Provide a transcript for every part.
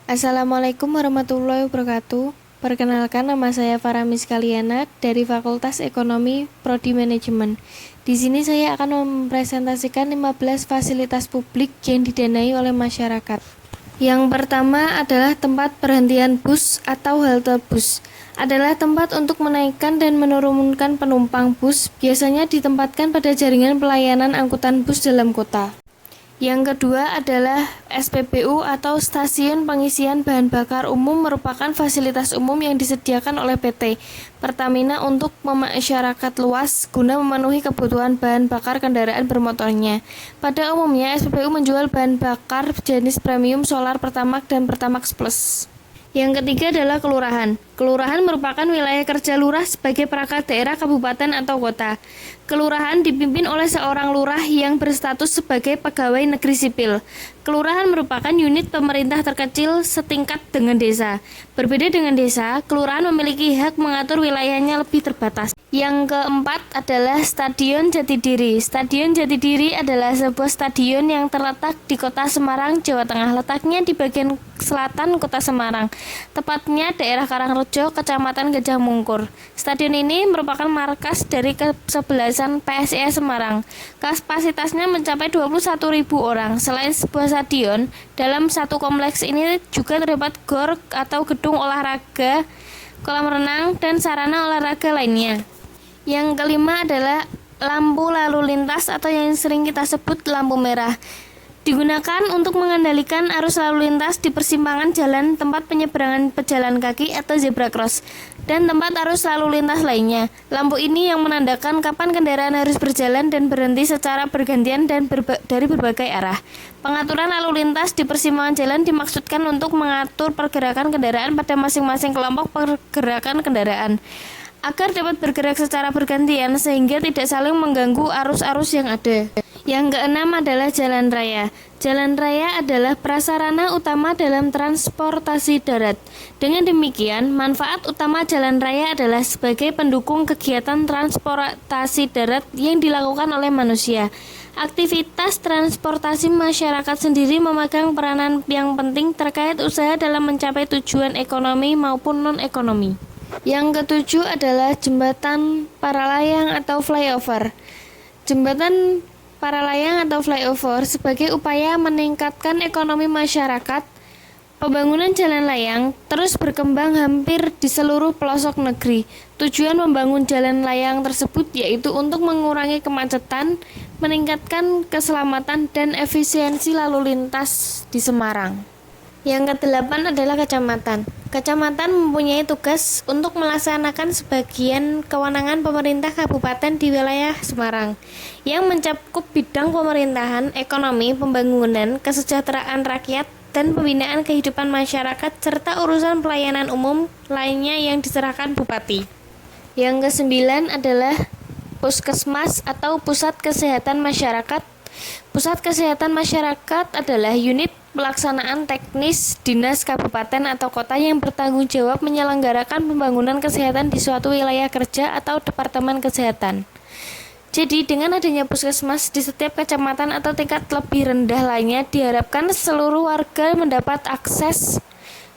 Assalamualaikum warahmatullahi wabarakatuh. Perkenalkan, nama saya Faramis Kaliana dari Fakultas Ekonomi Prodi Manajemen. Di sini saya akan mempresentasikan 15 fasilitas publik yang didanai oleh masyarakat. Yang pertama adalah tempat perhentian bus atau halte bus. Adalah tempat untuk menaikkan dan menurunkan penumpang bus, biasanya ditempatkan pada jaringan pelayanan angkutan bus dalam kota. Yang kedua adalah SPBU atau Stasiun Pengisian Bahan Bakar Umum, merupakan fasilitas umum yang disediakan oleh PT Pertamina untuk masyarakat luas guna memenuhi kebutuhan bahan bakar kendaraan bermotornya. Pada umumnya SPBU menjual bahan bakar jenis premium, solar, Pertamax, dan Pertamax Plus. Yang ketiga adalah kelurahan. Kelurahan merupakan wilayah kerja lurah sebagai perangkat daerah, kabupaten, atau kota. Kelurahan dipimpin oleh seorang lurah yang berstatus sebagai pegawai negeri sipil. Kelurahan merupakan unit pemerintah terkecil setingkat dengan desa. Berbeda dengan desa, kelurahan memiliki hak mengatur wilayahnya lebih terbatas. Yang keempat adalah Stadion Jatidiri. Stadion Jatidiri adalah sebuah stadion yang terletak di Kota Semarang, Jawa Tengah. Letaknya di bagian selatan Kota Semarang, tepatnya daerah Karangrejo, Kecamatan Gajah Mungkur. Stadion ini merupakan markas dari kesebelasan PSIS Semarang. Kapasitasnya mencapai 21.000 orang. Selain sebuah stadion, dalam satu kompleks ini juga terdapat GOR atau gedung olahraga, kolam renang, dan sarana olahraga lainnya. Yang kelima adalah lampu lalu lintas atau yang sering kita sebut lampu merah. Digunakan untuk mengendalikan arus lalu lintas di persimpangan jalan, tempat penyeberangan pejalan kaki atau zebra cross, dan tempat arus lalu lintas lainnya. Lampu ini yang menandakan kapan kendaraan harus berjalan dan berhenti secara bergantian dan dari berbagai arah. Pengaturan lalu lintas di persimpangan jalan dimaksudkan untuk mengatur pergerakan kendaraan pada masing-masing kelompok pergerakan kendaraan, agar dapat bergerak secara bergantian sehingga tidak saling mengganggu arus-arus yang ada. Yang keenam adalah jalan raya. Jalan raya adalah prasarana utama dalam transportasi darat. Dengan demikian, manfaat utama jalan raya adalah sebagai pendukung kegiatan transportasi darat yang dilakukan oleh manusia. Aktivitas transportasi masyarakat sendiri memegang peranan yang penting terkait usaha dalam mencapai tujuan ekonomi maupun non-ekonomi. Yang ketujuh adalah jembatan para layang atau flyover. Jembatan para layang atau flyover sebagai upaya meningkatkan ekonomi masyarakat. Pembangunan jalan layang terus berkembang hampir di seluruh pelosok negeri. Tujuan membangun jalan layang tersebut yaitu untuk mengurangi kemacetan, meningkatkan keselamatan dan efisiensi lalu lintas di Semarang. Yang kedelapan adalah kecamatan. Kecamatan mempunyai tugas untuk melaksanakan sebagian kewenangan pemerintah kabupaten di wilayah Semarang yang mencakup bidang pemerintahan, ekonomi, pembangunan, kesejahteraan rakyat, dan pembinaan kehidupan masyarakat serta urusan pelayanan umum lainnya yang diserahkan bupati. Yang kesembilan adalah Puskesmas atau Pusat Kesehatan Masyarakat. Pusat Kesehatan Masyarakat adalah unit pelaksanaan teknis dinas kabupaten atau kota yang bertanggung jawab menyelenggarakan pembangunan kesehatan di suatu wilayah kerja atau departemen kesehatan. Jadi dengan adanya puskesmas di setiap kecamatan atau tingkat lebih rendah lainnya, diharapkan seluruh warga mendapat akses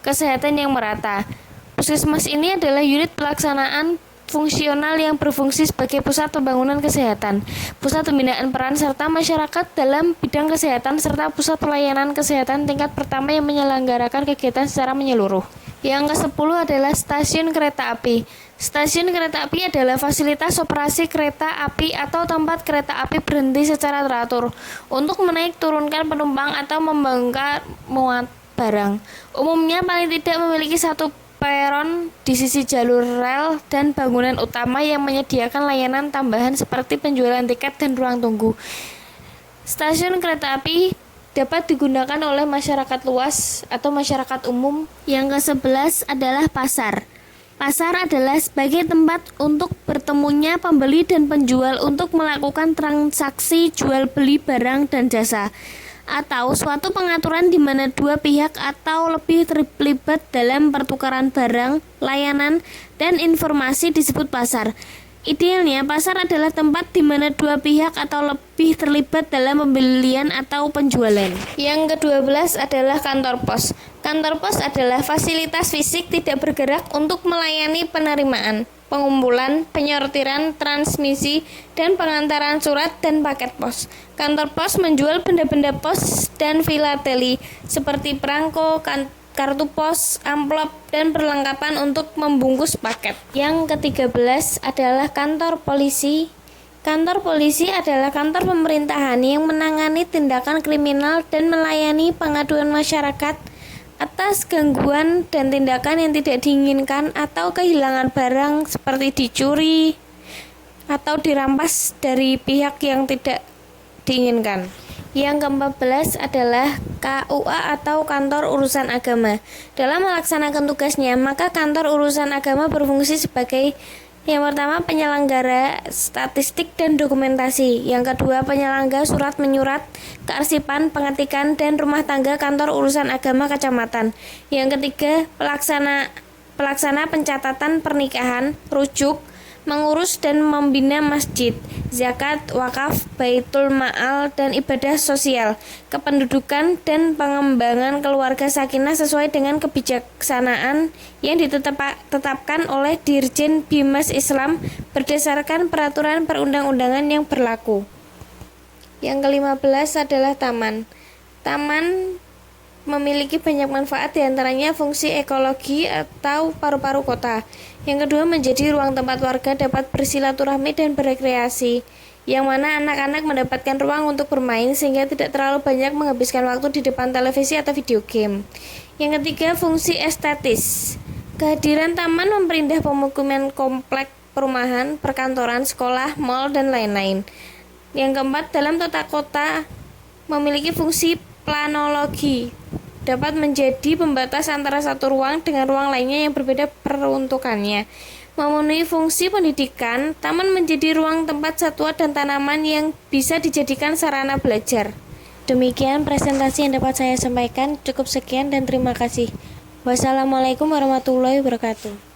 kesehatan yang merata. Puskesmas ini adalah unit pelaksanaan fungsional yang berfungsi sebagai pusat pembangunan kesehatan, pusat pembinaan peran serta masyarakat dalam bidang kesehatan, serta pusat pelayanan kesehatan tingkat pertama yang menyelenggarakan kegiatan secara menyeluruh. Yang ke-10 adalah stasiun kereta api. Stasiun kereta api adalah fasilitas operasi kereta api atau tempat kereta api berhenti secara teratur untuk menaik turunkan penumpang atau membongkar muat barang. Umumnya paling tidak memiliki satu peron di sisi jalur rel dan bangunan utama yang menyediakan layanan tambahan seperti penjualan tiket dan ruang tunggu. Stasiun kereta api dapat digunakan oleh masyarakat luas atau masyarakat umum. Yang ke-11 adalah pasar. Pasar adalah sebagai tempat untuk bertemunya pembeli dan penjual untuk melakukan transaksi jual beli barang dan jasa, atau suatu pengaturan di mana dua pihak atau lebih terlibat dalam pertukaran barang, layanan, dan informasi disebut pasar. Idealnya, pasar adalah tempat di mana dua pihak atau lebih terlibat dalam pembelian atau penjualan. Yang ke-12 adalah kantor pos. Kantor pos adalah fasilitas fisik tidak bergerak untuk melayani penerimaan, pengumpulan, penyortiran, transmisi, dan pengantaran surat dan paket pos. Kantor pos menjual benda-benda pos dan filateli seperti perangko, kartu pos, amplop, dan perlengkapan untuk membungkus paket. Yang ke-13 adalah kantor polisi. Kantor polisi adalah kantor pemerintahan yang menangani tindakan kriminal dan melayani pengaduan masyarakat atas gangguan dan tindakan yang tidak diinginkan atau kehilangan barang seperti dicuri atau dirampas dari pihak yang tidak diinginkan. Yang ke-14 adalah KUA atau Kantor Urusan Agama. Dalam melaksanakan tugasnya, maka Kantor Urusan Agama berfungsi sebagai yang pertama, penyelenggara statistik dan dokumentasi. Yang kedua, penyelenggara surat menyurat, kearsipan, pengetikan, dan rumah tangga kantor urusan agama kecamatan. Yang ketiga, pelaksana pencatatan pernikahan, rujuk, mengurus dan membina masjid, zakat, wakaf, baitul ma'al, dan ibadah sosial, kependudukan, dan pengembangan keluarga sakinah sesuai dengan kebijaksanaan yang ditetapkan oleh Dirjen Bimas Islam berdasarkan peraturan perundang-undangan yang berlaku. Yang ke-15 adalah taman. Taman memiliki banyak manfaat, diantaranya fungsi ekologi atau paru-paru kota. Yang kedua, menjadi ruang tempat warga dapat bersilaturahmi dan berekreasi, yang mana anak-anak mendapatkan ruang untuk bermain sehingga tidak terlalu banyak menghabiskan waktu di depan televisi atau video game. Yang ketiga, fungsi estetis. Kehadiran taman memperindah pemukiman, komplek perumahan, perkantoran, sekolah, mal, dan lain-lain. Yang keempat, dalam tata kota memiliki fungsi planologi, dapat menjadi pembatas antara satu ruang dengan ruang lainnya yang berbeda peruntukannya. Memenuhi fungsi pendidikan, taman menjadi ruang tempat satwa dan tanaman yang bisa dijadikan sarana belajar. Demikian presentasi yang dapat saya sampaikan. Cukup sekian dan terima kasih. Wassalamualaikum warahmatullahi wabarakatuh.